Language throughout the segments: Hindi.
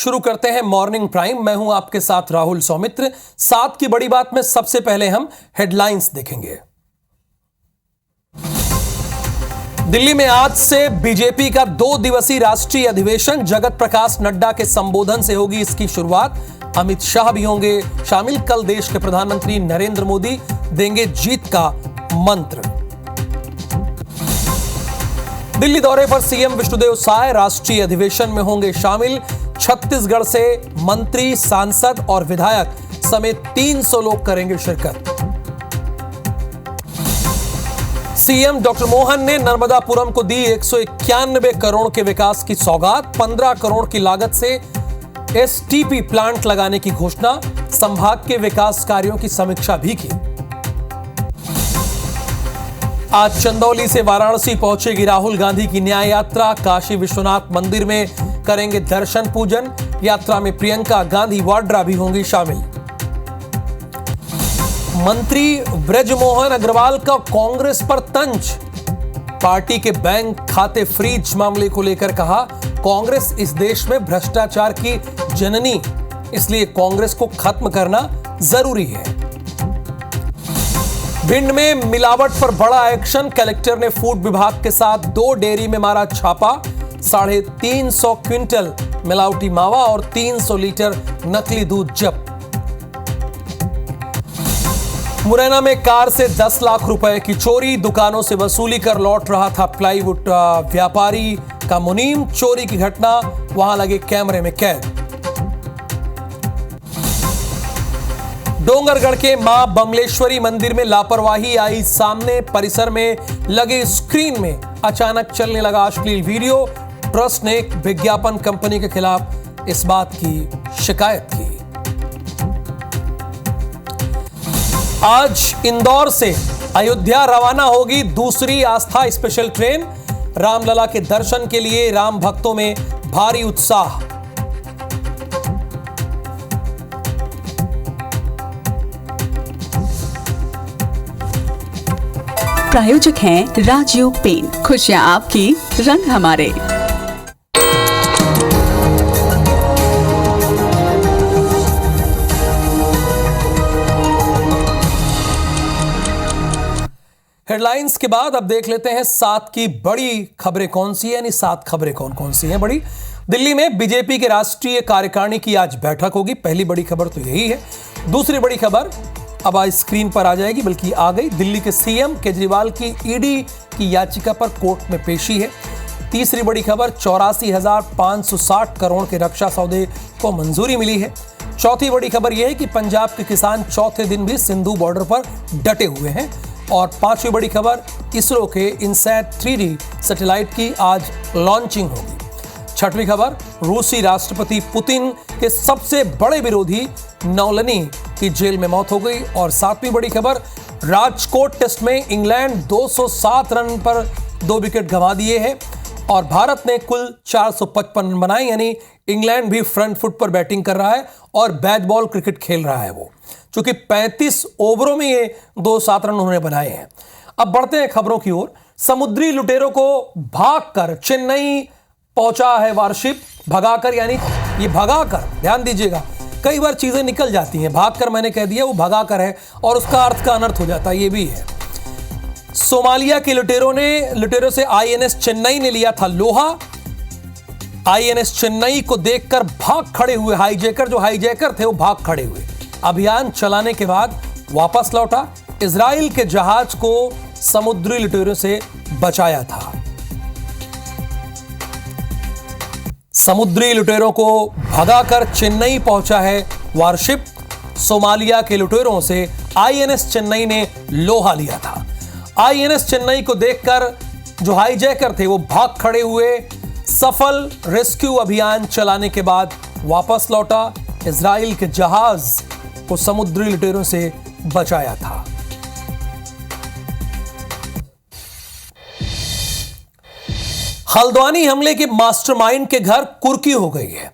शुरू करते हैं मॉर्निंग प्राइम। मैं हूं आपके साथ राहुल सौमित्र। सात की बड़ी बात में सबसे पहले हम हेडलाइंस देखेंगे। दिल्ली में आज से बीजेपी का 2 दिवसीय राष्ट्रीय अधिवेशन, जगत प्रकाश नड्डा के संबोधन से होगी इसकी शुरुआत। अमित शाह भी होंगे शामिल। कल देश के प्रधानमंत्री नरेंद्र मोदी देंगे जीत का मंत्र। दिल्ली दौरे पर सीएम विष्णुदेव साय राष्ट्रीय अधिवेशन में होंगे शामिल। छत्तीसगढ़ से मंत्री, सांसद और विधायक समेत 300 लोग करेंगे शिरकत। सीएम डॉक्टर मोहन ने नर्मदापुरम को दी 191 करोड़ के विकास की सौगात। 15 करोड़ की लागत से एसटीपी प्लांट लगाने की घोषणा। संभाग के विकास कार्यों की समीक्षा भी की। आज चंदौली से वाराणसी पहुंचेगी राहुल गांधी की न्याय यात्रा। काशी विश्वनाथ मंदिर में करेंगे दर्शन पूजन। यात्रा में प्रियंका गांधी वाड्रा भी होंगी शामिल। मंत्री ब्रजमोहन अग्रवाल का कांग्रेस पर तंज। पार्टी के बैंक खाते फ्रीज मामले को लेकर कहा, कांग्रेस इस देश में भ्रष्टाचार की जननी, इसलिए कांग्रेस को खत्म करना जरूरी है। भिंड में मिलावट पर बड़ा एक्शन। कलेक्टर ने फूड विभाग के साथ 2 डेयरी में मारा छापा। 350 क्विंटल मिलावटी मावा और 300 लीटर नकली दूध जब्त। मुरैना में कार से 10 लाख रुपए की चोरी। दुकानों से वसूली कर लौट रहा था प्लाईवुड व्यापारी का मुनीम। चोरी की घटना वहां लगे कैमरे में कैद। डोंगरगढ़ के मां बमलेश्वरी मंदिर में लापरवाही आई सामने। परिसर में लगे स्क्रीन में अचानक चलने लगा अश्लील वीडियो। ट्रस्ट ने एक विज्ञापन कंपनी के खिलाफ इस बात की शिकायत की। आज इंदौर से अयोध्या रवाना होगी दूसरी आस्था स्पेशल ट्रेन। रामलला के दर्शन के लिए राम भक्तों में भारी उत्साह। प्रायोजक हैं राजयोग पेन। खुशियां आपकी, रंग हमारे। हेडलाइंस के बाद अब देख लेते हैं 7 की बड़ी खबरें कौन सी है, यानी 7 खबरें कौन कौन सी हैं बड़ी। दिल्ली में बीजेपी के राष्ट्रीय कार्यकारिणी की आज बैठक होगी। पहली बड़ी खबर तो यही है। दूसरी बड़ी खबर अब आज स्क्रीन पर आ जाएगी, बल्कि आ गई। दिल्ली के सीएम केजरीवाल की ईडी की याचिका पर कोर्ट में पेशी है। तीसरी बड़ी खबर 84,560 करोड़ के रक्षा सौदे को मंजूरी मिली है। चौथी बड़ी खबर यह है कि पंजाब के किसान चौथे दिन भी सिंधु बॉर्डर पर डटे हुए हैं। और पांचवी बड़ी खबर इसरो के इनसैट 3D सैटेलाइट की आज लॉन्चिंग होगी। छठवीं खबर रूसी राष्ट्रपति पुतिन के सबसे बड़े विरोधी नौलनी की जेल में मौत हो गई। और सातवीं बड़ी खबर राजकोट टेस्ट में इंग्लैंड 207 रन पर 2 विकेट गंवा दिए हैं और भारत ने कुल 455 रन बनाए, यानी इंग्लैंड भी फ्रंट फुट पर बैटिंग कर रहा है और बैट बॉल क्रिकेट खेल रहा है वो, क्योंकि 35 ओवरों में ये 207 रन उन्होंने बनाए हैं। अब बढ़ते हैं खबरों की ओर। समुद्री लुटेरों को भागकर चेन्नई पहुंचा है वारशिप। भगाकर यानी ये भगाकर, ध्यान दीजिएगा, कई बार चीजें निकल जाती हैं। भागकर मैंने कह दिया, वो भगाकर है और उसका अर्थ का अनर्थ हो जाता है, ये भी है। सोमालिया के लुटेरों से आईएनएस चेन्नई ने लिया था लोहा। आईएनएस चेन्नई को देखकर भाग खड़े हुए हाईजैकर, जो हाईजैकर थे वो भाग खड़े हुए। अभियान चलाने के बाद वापस लौटा। इजराइल के जहाज को समुद्री लुटेरों से बचाया था। समुद्री लुटेरों को भगाकर चेन्नई पहुंचा है वारशिप। सोमालिया के लुटेरों से आईएनएस चेन्नई ने लोहा लिया था। आईएनएस चेन्नई को देखकर जो हाईजैकर थे वो भाग खड़े हुए। सफल रेस्क्यू अभियान चलाने के बाद वापस लौटा। इजराइल के जहाज को समुद्री लुटेरों से बचाया था। हल्द्वानी हमले के मास्टरमाइंड के घर कुर्की हो गई है।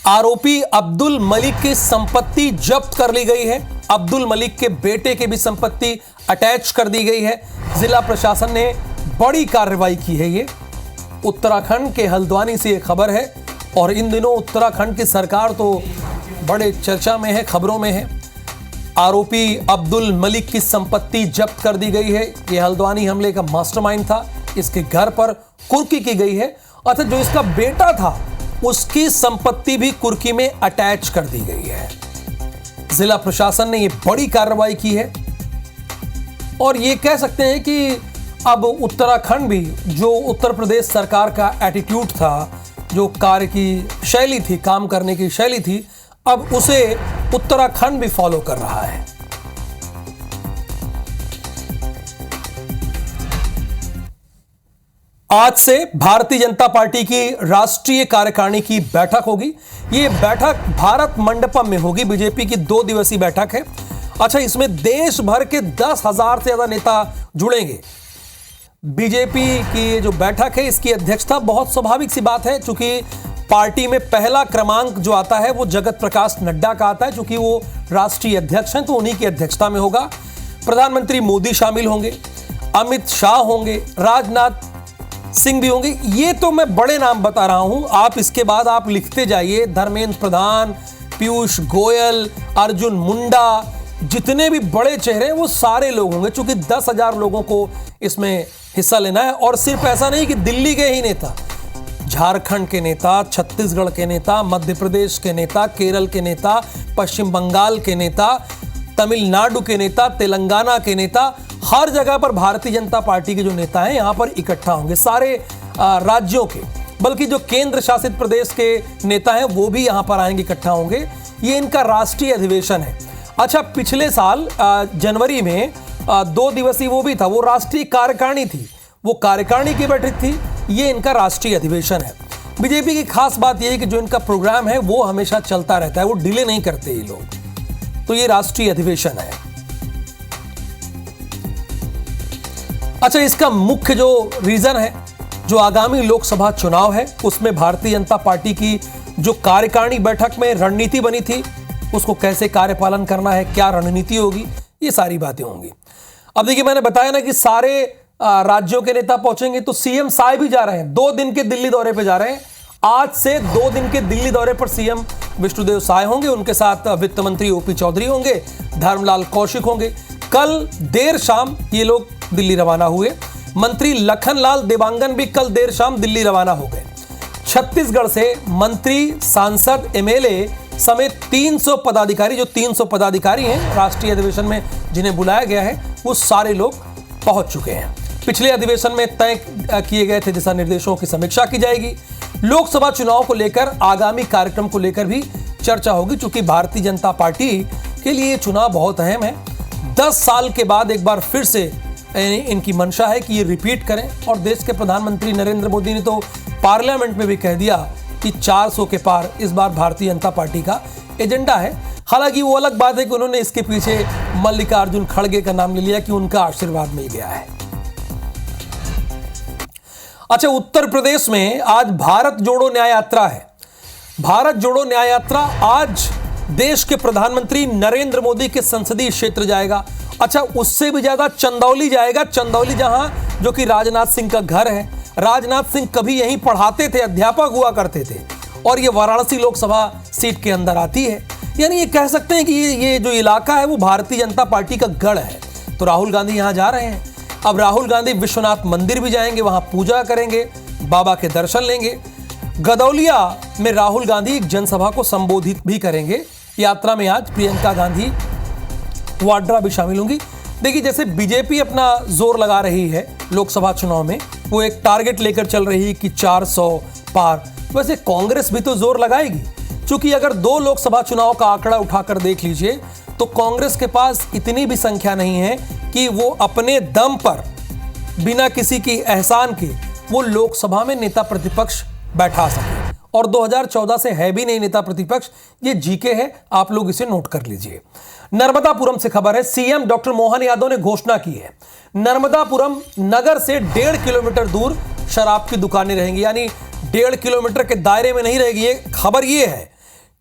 आरोपी अब्दुल मलिक की संपत्ति जब्त कर ली गई है। अब्दुल मलिक के बेटे की भी संपत्ति अटैच कर दी गई है। जिला प्रशासन ने बड़ी कार्रवाई की है। ये उत्तराखंड के हल्द्वानी से यह खबर है और इन दिनों उत्तराखंड की सरकार तो बड़े चर्चा में है, खबरों में है। आरोपी अब्दुल मलिक की संपत्ति जब्त कर दी गई है। यह हल्द्वानी हमले का मास्टरमाइंड था। इसके घर पर कुर्की की गई है। अतः जो इसका बेटा था उसकी संपत्ति भी कुर्की में अटैच कर दी गई है। जिला प्रशासन ने यह बड़ी कार्रवाई की है और ये कह सकते हैं कि अब उत्तराखंड भी, जो उत्तर प्रदेश सरकार का एटीट्यूड था, जो कार्य की शैली थी, काम करने की शैली थी, अब उसे उत्तराखंड भी फॉलो कर रहा है। आज से भारतीय जनता पार्टी की राष्ट्रीय कार्यकारिणी की बैठक होगी। ये बैठक भारत मंडपम में होगी। बीजेपी की 2 दिवसीय बैठक है। अच्छा, इसमें देश भर के 10,000 से ज्यादा नेता जुड़ेंगे। बीजेपी की जो बैठक है, इसकी अध्यक्षता बहुत स्वाभाविक सी बात है, क्योंकि पार्टी में पहला क्रमांक जो आता है वो जगत प्रकाश नड्डा का आता है, क्योंकि वो राष्ट्रीय अध्यक्ष हैं, तो उन्हीं की अध्यक्षता में होगा। प्रधानमंत्री मोदी शामिल होंगे, अमित शाह होंगे, राजनाथ सिंह भी होंगे। ये तो मैं बड़े नाम बता रहा हूं, आप इसके बाद आप लिखते जाइए। धर्मेंद्र प्रधान, पीयूष गोयल, अर्जुन मुंडा, जितने भी बड़े चेहरे हैं वो सारे लोग होंगे, क्योंकि 10,000 लोगों को इसमें हिस्सा लेना है। और सिर्फ ऐसा नहीं कि दिल्ली के ही नेता, झारखंड के नेता, छत्तीसगढ़ के नेता, मध्य प्रदेश के नेता, केरल के नेता, पश्चिम बंगाल के नेता, तमिलनाडु के नेता, तेलंगाना के नेता, हर जगह पर भारतीय जनता पार्टी के जो नेता हैं यहां पर इकट्ठा होंगे। सारे राज्यों के, बल्कि जो केंद्र शासित प्रदेश के नेता हैं वो भी यहां पर आएंगे, इकट्ठा होंगे। ये इनका राष्ट्रीय अधिवेशन है। अच्छा, पिछले साल जनवरी में 2 दिवसीय वो भी था, वो राष्ट्रीय कार्यकारिणी थी, वो कार्यकारिणी की बैठक थी। ये इनका राष्ट्रीय अधिवेशन है। बीजेपी की खास बात यह है कि जो इनका प्रोग्राम है वो हमेशा चलता रहता है, वो डिले नहीं करते ये लोग। तो ये राष्ट्रीय अधिवेशन है। अच्छा, इसका मुख्य जो रीजन है, जो आगामी लोकसभा चुनाव है, उसमें भारतीय जनता पार्टी की जो कार्यकारिणी बैठक में रणनीति बनी थी, उसको कैसे कार्यपालन करना है, क्या रणनीति होगी, ये सारी बातें होंगी। अब देखिए, मैंने बताया ना कि सारे राज्यों के नेता पहुंचेंगे, तो सीएम साय भी जा रहे हैं। 2 दिन के दिल्ली दौरे पे जा रहे हैं। आज से 2 दिन के दिल्ली दौरे पर सीएम विष्णुदेव साय होंगे, उनके साथ वित्त मंत्री ओपी चौधरी होंगे, धर्मलाल कौशिक होंगे। कल देर शाम ये लोग दिल्ली रवाना हुए। मंत्री लखनलाल देवांगन भी कल देर शाम दिल्ली रवाना हो गए। छत्तीसगढ़ से मंत्री, सांसद, एमएलए समेत 300 पदाधिकारी, जो 300 पदाधिकारी हैं राष्ट्रीय अधिवेशन में जिन्हें बुलाया गया है, वो सारे लोग पहुंच चुके हैं। पिछले अधिवेशन में तय किए गए थे दिशा निर्देशों की समीक्षा की जाएगी। लोकसभा चुनाव को लेकर, आगामी कार्यक्रम को लेकर भी चर्चा होगी, क्योंकि भारतीय जनता पार्टी के लिए चुनाव बहुत अहम है। 10 साल के बाद एक बार फिर से इनकी मंशा है कि ये रिपीट करें। और देश के प्रधानमंत्री नरेंद्र मोदी ने तो पार्लियामेंट में भी कह दिया कि 400 के पार इस बार भारतीय जनता पार्टी का एजेंडा है। हालांकि वो अलग बात है कि उन्होंने इसके पीछे मल्लिकार्जुन खड़गे का नाम ले लिया कि उनका आशीर्वाद मिल गया है। अच्छा, उत्तर प्रदेश में आज भारत जोड़ो न्याय यात्रा है। भारत जोड़ो न्याय यात्रा आज देश के प्रधानमंत्री नरेंद्र मोदी के संसदीय क्षेत्र जाएगा। अच्छा, उससे भी ज्यादा चंदौली जाएगा। चंदौली, जहां जो कि राजनाथ सिंह का घर है। राजनाथ सिंह कभी यहीं पढ़ाते थे, अध्यापक हुआ करते थे, और ये वाराणसी लोकसभा सीट के अंदर आती है। यानी ये कह सकते हैं कि ये जो इलाका है वो भारतीय जनता पार्टी का गढ़ है। तो राहुल गांधी यहां जा रहे हैं। अब राहुल गांधी विश्वनाथ मंदिर भी जाएंगे, वहां पूजा करेंगे, बाबा के दर्शन लेंगे। गदौलिया में राहुल गांधी एक जनसभा को संबोधित भी करेंगे। यात्रा में आज प्रियंका गांधी वाड्रा भी शामिल होंगी। देखिए, जैसे बीजेपी अपना जोर लगा रही है लोकसभा चुनाव में, वो एक टारगेट लेकर चल रही है कि 400 पार, वैसे कांग्रेस भी तो जोर लगाएगी। क्योंकि अगर 2 लोकसभा चुनाव का आंकड़ा उठाकर देख लीजिए तो कांग्रेस के पास इतनी भी संख्या नहीं है कि वो अपने दम पर, बिना किसी की एहसान के, वो लोकसभा में नेता प्रतिपक्ष बैठा सके। और 2014 से है भी नहीं नेता प्रतिपक्ष, ये जीके है, आप लोग इसे नोट कर लीजिए। नर्मदापुरम से खबर है, सीएम डॉक्टर मोहन यादव ने घोषणा की है, नर्मदापुरम नगर से 1.5 किलोमीटर दूर शराब की दुकानें रहेंगी। यानी 1.5 किलोमीटर के दायरे में नहीं रहेगी। ये खबर ये है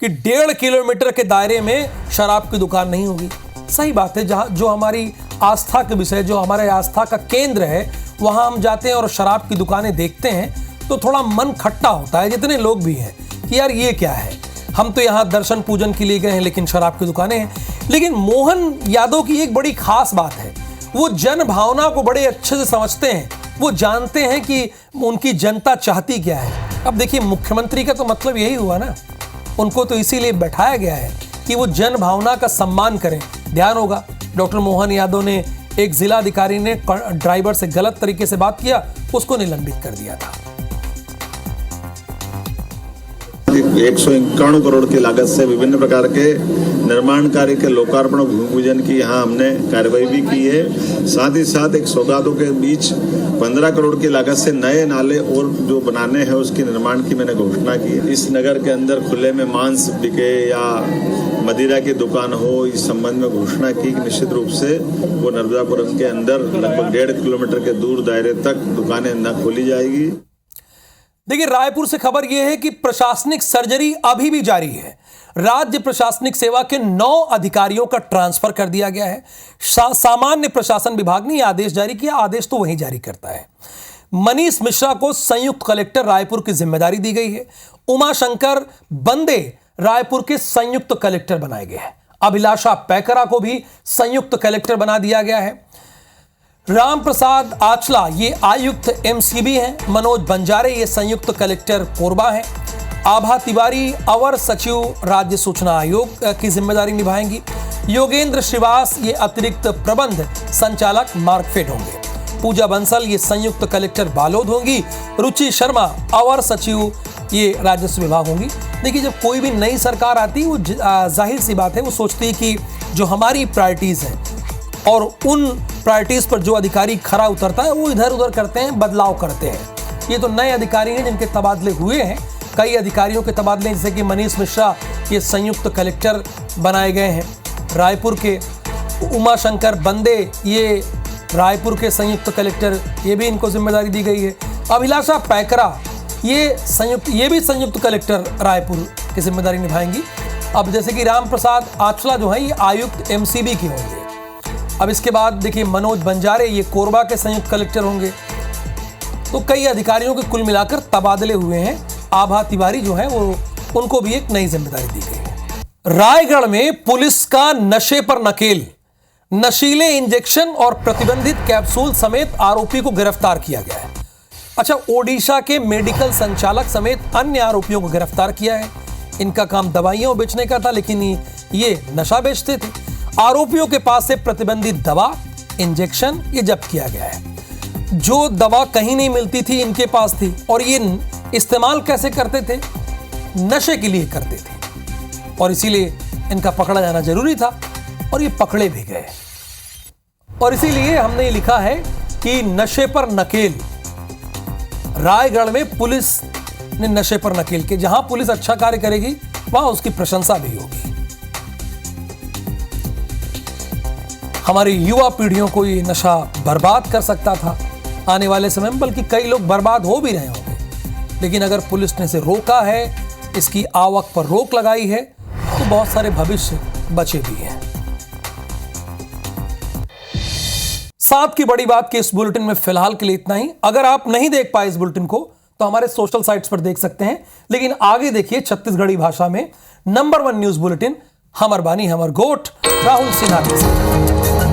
कि 1.5 किलोमीटर के दायरे में शराब की दुकान नहीं होगी। सही बात है, जहां जो हमारी आस्था के विषय, जो हमारे आस्था का केंद्र है, वहां हम जाते हैं और शराब की दुकानें देखते हैं तो थोड़ा मन खट्टा होता है, जितने लोग भी हैं। कि यार ये क्या है, हम तो यहाँ दर्शन पूजन के लिए गए हैं लेकिन शराब की दुकानें हैं। लेकिन मोहन यादव की एक बड़ी खास बात है, वो जन भावना को बड़े अच्छे से समझते हैं, वो जानते हैं कि उनकी जनता चाहती क्या है। अब देखिए, मुख्यमंत्री का तो मतलब यही हुआ ना, उनको तो इसीलिए बैठाया गया है कि वो जन भावना का सम्मान करें। ध्यान होगा, डॉक्टर मोहन यादव ने एक जिला अधिकारी ने ड्राइवर से गलत तरीके से बात किया, उसको निलंबित कर दिया था। 151 करोड़ की लागत से विभिन्न प्रकार के निर्माण कार्य के लोकार्पण और भूमि पूजन की यहाँ हमने कार्रवाई भी की है। साथ ही साथ एक सौगातों के बीच 15 करोड़ की लागत से नए नाले और जो बनाने हैं उसके निर्माण की मैंने घोषणा की है। इस नगर के अंदर खुले में मांस बिके या मदिरा की दुकान हो, इस संबंध में घोषणा की कि निश्चित रूप से वो नर्मदापुरम के अंदर लगभग 1.5 किलोमीटर के दूर दायरे तक दुकानें न खोली जाएगी। देखिए, रायपुर से खबर यह है कि प्रशासनिक सर्जरी अभी भी जारी है। राज्य प्रशासनिक सेवा के 9 अधिकारियों का ट्रांसफर कर दिया गया है। सामान्य प्रशासन विभाग ने यह आदेश जारी किया, आदेश तो वही जारी करता है। मनीष मिश्रा को संयुक्त कलेक्टर रायपुर की जिम्मेदारी दी गई है। उमाशंकर बंदे रायपुर के संयुक्त कलेक्टर बनाए गए हैं। अभिलाषा पैकरा को भी संयुक्त कलेक्टर बना दिया गया है। राम प्रसाद आचला ये आयुक्त एमसीबी हैं। मनोज बंजारे ये संयुक्त कलेक्टर कोरबा हैं। आभा तिवारी अवर सचिव राज्य सूचना आयोग की जिम्मेदारी निभाएंगी। योगेंद्र श्रीवास ये अतिरिक्त प्रबंध संचालक मार्कफेड होंगे। पूजा बंसल ये संयुक्त कलेक्टर बालोद होंगी। रुचि शर्मा अवर सचिव ये राजस्व विभाग होंगी। देखिए, जब कोई भी नई सरकार आती है, वो जाहिर सी बात है, वो सोचती है कि जो हमारी प्रायोरिटीज हैं और उन प्रायोरिटीज पर जो अधिकारी खरा उतरता है वो इधर उधर करते हैं, बदलाव करते हैं। ये तो नए अधिकारी हैं जिनके तबादले हुए हैं। कई अधिकारियों के तबादले, जैसे कि मनीष मिश्रा ये संयुक्त कलेक्टर बनाए गए हैं रायपुर के। उमाशंकर बंदे ये रायपुर के संयुक्त कलेक्टर, ये भी इनको जिम्मेदारी दी गई है। अभिलाषा पैकरा ये भी संयुक्त कलेक्टर रायपुर की जिम्मेदारी निभाएंगी। अब जैसे कि राम प्रसाद आचला जो है ये आयुक्त एमसीबी के होंगे। अब इसके बाद देखिए, मनोज बंजारे ये कोरबा के संयुक्त कलेक्टर होंगे। तो कई अधिकारियों के कुल मिलाकर तबादले हुए हैं। आभा तिवारी जो है वो, उनको भी एक नई जिम्मेदारी दी गई है। रायगढ़ में पुलिस का नशे पर नकेल, नशीले इंजेक्शन और प्रतिबंधित कैप्सूल समेत आरोपी को गिरफ्तार किया गया है। अच्छा, ओडिशा के मेडिकल संचालक समेत अन्य आरोपियों को गिरफ्तार किया है। इनका काम दवाइयां बेचने का था, लेकिन ये नशा बेचते थे। आरोपियों के पास से प्रतिबंधित दवा, इंजेक्शन ये जब्त किया गया है। जो दवा कहीं नहीं मिलती थी इनके पास थी, और ये इस्तेमाल कैसे करते थे? नशे के लिए करते थे, और इसीलिए इनका पकड़ा जाना जरूरी था, और ये पकड़े भी गए। और इसीलिए हमने लिखा है कि नशे पर नकेल। रायगढ़ में पुलिस ने नशे पर नकेल के, जहां पुलिस अच्छा कार्य करेगी वहां उसकी प्रशंसा भी होगी। हमारी युवा पीढ़ियों को ये नशा बर्बाद कर सकता था आने वाले समय में, बल्कि कई लोग बर्बाद हो भी रहे होंगे। लेकिन अगर पुलिस ने इसे रोका है, इसकी आवक पर रोक लगाई है, तो बहुत सारे भविष्य बचे भी हैं। साथ की बड़ी बात कि इस बुलेटिन में फिलहाल के लिए इतना ही। अगर आप नहीं देख पाए इस बुलेटिन को तो हमारे सोशल साइट्स पर देख सकते हैं, लेकिन आगे देखिए छत्तीसगढ़ी भाषा में नंबर 1 न्यूज बुलेटिन हमर बानी हमर गोठ राहुल सिन्हा के साथ।